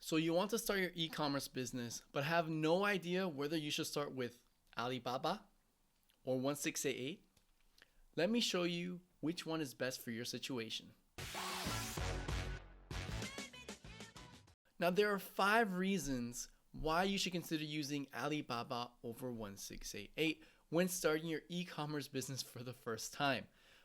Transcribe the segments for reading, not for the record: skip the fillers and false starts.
So you want to start your e-commerce business, but have no idea whether you should start with Alibaba or 1688? Let me show you which one is best for your situation. Now there are 5 reasons why you should consider using Alibaba over 1688 when starting your e-commerce business for the first time.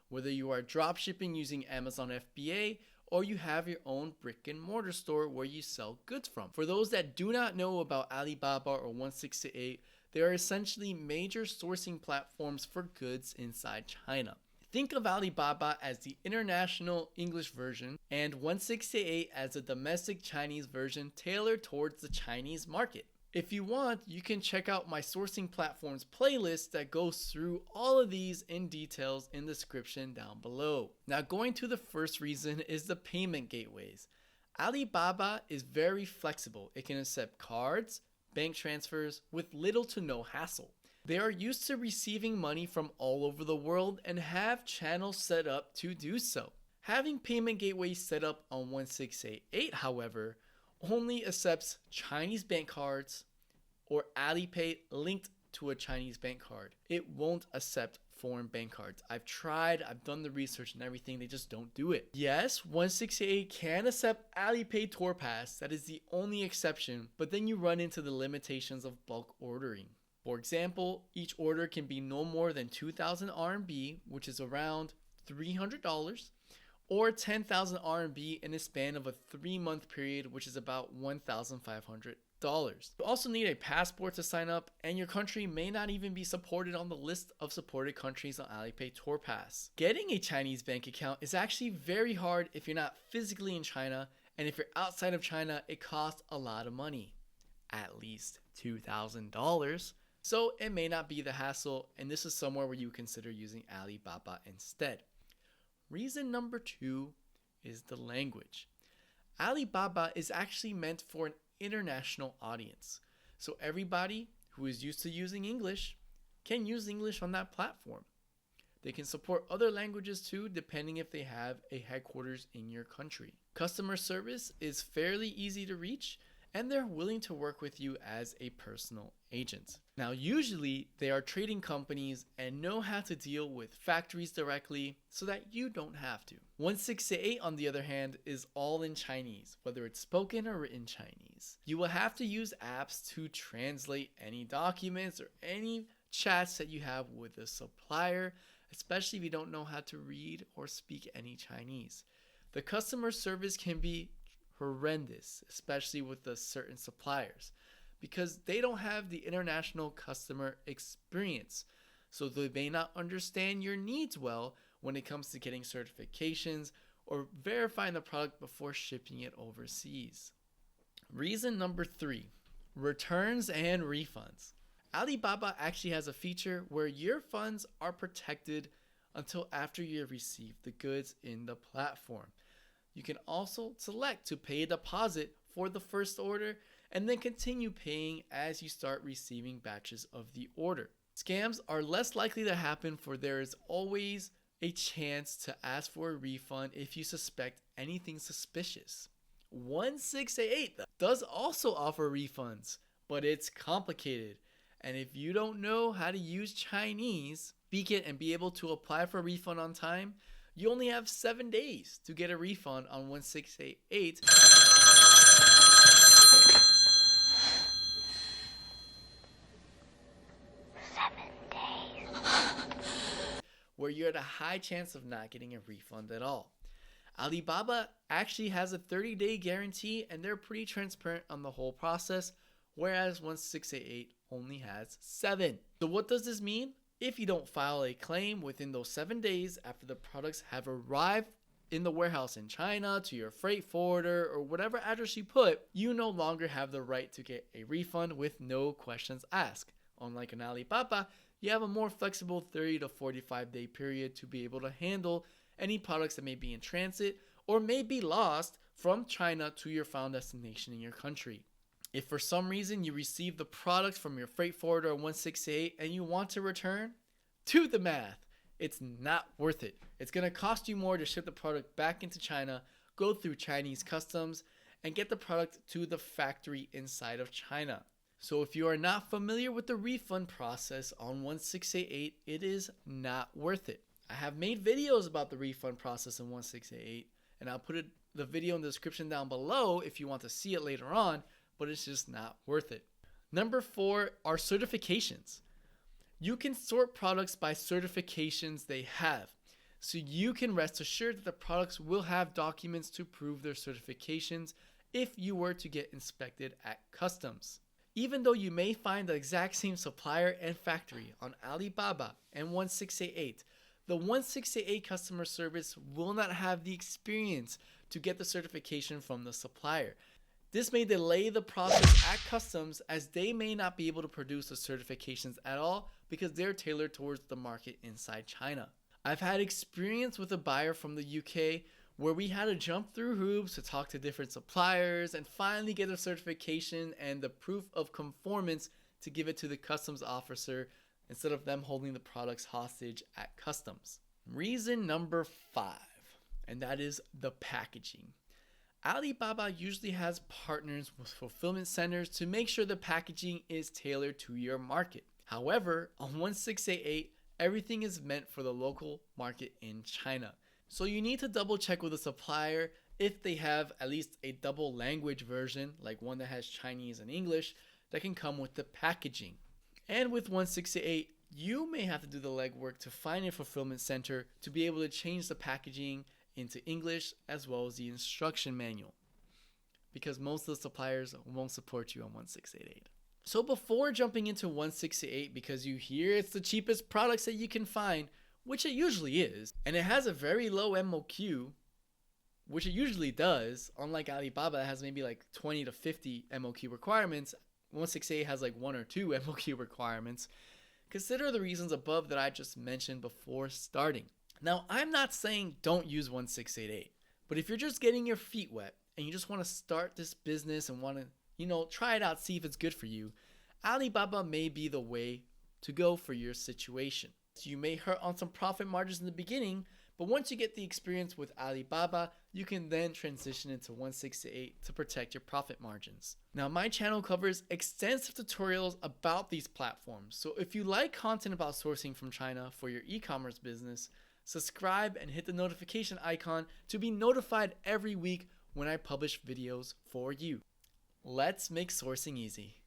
Whether you are dropshipping using Amazon FBA or you have your own brick and mortar store where you sell goods from. For those that do not know about Alibaba or 1688, they are essentially major sourcing platforms for goods inside China. Think of Alibaba as the international English version and 1688 as a domestic Chinese version tailored towards the Chinese market. If you want, you can check out my sourcing platforms playlist that goes through all of these in details in the description down below. Now going to the first reason is the payment gateways. Alibaba is very flexible. It can accept cards, bank transfers with little to no hassle. They are used to receiving money from all over the world and have channels set up to do so. Having payment gateways set up on 1688, however, only accepts Chinese bank cards or Alipay linked to a Chinese bank card. It won't accept foreign bank cards. I've tried, I've done the research and everything, they just don't do it. Yes, 1688 can accept Alipay Tour Pass, that is the only exception, but then you run into the limitations of bulk ordering. For example, each order can be no more than 2,000 RMB, which is around $300, or 10,000 RMB in a span of a 3-month period, which is about $1,500. You also need a passport to sign up, and your country may not even be supported on the list of supported countries on Alipay Tour Pass. Getting a Chinese bank account is actually very hard if you're not physically in China, and if you're outside of China, it costs a lot of money, at least $2,000. So it may not be the hassle, and this is somewhere where you consider using Alibaba instead. Reason number 2 is the language. Alibaba is actually meant for an international audience. So everybody who is used to using English can use English on that platform. They can support other languages too, depending if they have a headquarters in your country. Customer service is fairly easy to reach, and they're willing to work with you as a personal agent. Now, usually they are trading companies and know how to deal with factories directly so that you don't have to. 1688, on the other hand, is all in Chinese, whether it's spoken or written Chinese. You will have to use apps to translate any documents or any chats that you have with a supplier, especially if you don't know how to read or speak any Chinese. The customer service can be horrendous, especially with the certain suppliers, because they don't have the international customer experience. So they may not understand your needs well when it comes to getting certifications or verifying the product before shipping it overseas. Reason number 3, returns and refunds. Alibaba actually has a feature where your funds are protected until after you have received the goods in the platform. You can also select to pay a deposit for the first order and then continue paying as you start receiving batches of the order. Scams are less likely to happen, for there is always a chance to ask for a refund if you suspect anything suspicious. 1688 does also offer refunds, but it's complicated. And if you don't know how to use Chinese, speak it, and be able to apply for a refund on time, you only have 7 days to get a refund on 1688. 7 days. Where you're at a high chance of not getting a refund at all. Alibaba actually has a 30-day guarantee, and they're pretty transparent on the whole process, whereas 1688 only has 7. So what does this mean? If you don't file a claim within those 7 days after the products have arrived in the warehouse in China to your freight forwarder or whatever address you put, you no longer have the right to get a refund with no questions asked. Unlike an Alibaba, you have a more flexible 30 to 45 day period to be able to handle any products that may be in transit or may be lost from China to your final destination in your country. If for some reason you receive the product from your freight forwarder on 1688 and you want to return, do the math. It's not worth it. It's going to cost you more to ship the product back into China, go through Chinese customs, and get the product to the factory inside of China. So if you are not familiar with the refund process on 1688, it is not worth it. I have made videos about the refund process in 1688, and I'll put the video in the description down below if you want to see it later on, but it's just not worth it. Number 4 are certifications. You can sort products by certifications they have. So you can rest assured that the products will have documents to prove their certifications if you were to get inspected at customs. Even though you may find the exact same supplier and factory on Alibaba and 1688, the 1688 customer service will not have the experience to get the certification from the supplier. This may delay the process at customs, as they may not be able to produce the certifications at all because they're tailored towards the market inside China. I've had experience with a buyer from the UK where we had to jump through hoops to talk to different suppliers and finally get a certification and the proof of conformance to give it to the customs officer instead of them holding the products hostage at customs. Reason number 5, and that is the packaging. Alibaba usually has partners with fulfillment centers to make sure the packaging is tailored to your market. However, on 1688, everything is meant for the local market in China. So you need to double check with a supplier if they have at least a double language version, like one that has Chinese and English, that can come with the packaging. And with 1688, you may have to do the legwork to find a fulfillment center to be able to change the packaging into English as well as the instruction manual, because most of the suppliers won't support you on 1688. So before jumping into 1688, because you hear it's the cheapest products that you can find, which it usually is, and it has a very low MOQ, which it usually does, unlike Alibaba that has maybe like 20 to 50 MOQ requirements, 1688 has like 1 or 2 MOQ requirements. Consider the reasons above that I just mentioned before starting. Now, I'm not saying don't use 1688, but if you're just getting your feet wet and you just want to start this business and want to, try it out, see if it's good for you, Alibaba may be the way to go for your situation. So you may hurt on some profit margins in the beginning, but once you get the experience with Alibaba, you can then transition into 1688 to protect your profit margins. Now, my channel covers extensive tutorials about these platforms, so if you like content about sourcing from China for your e-commerce business, subscribe and hit the notification icon to be notified every week when I publish videos for you. Let's make sourcing easy.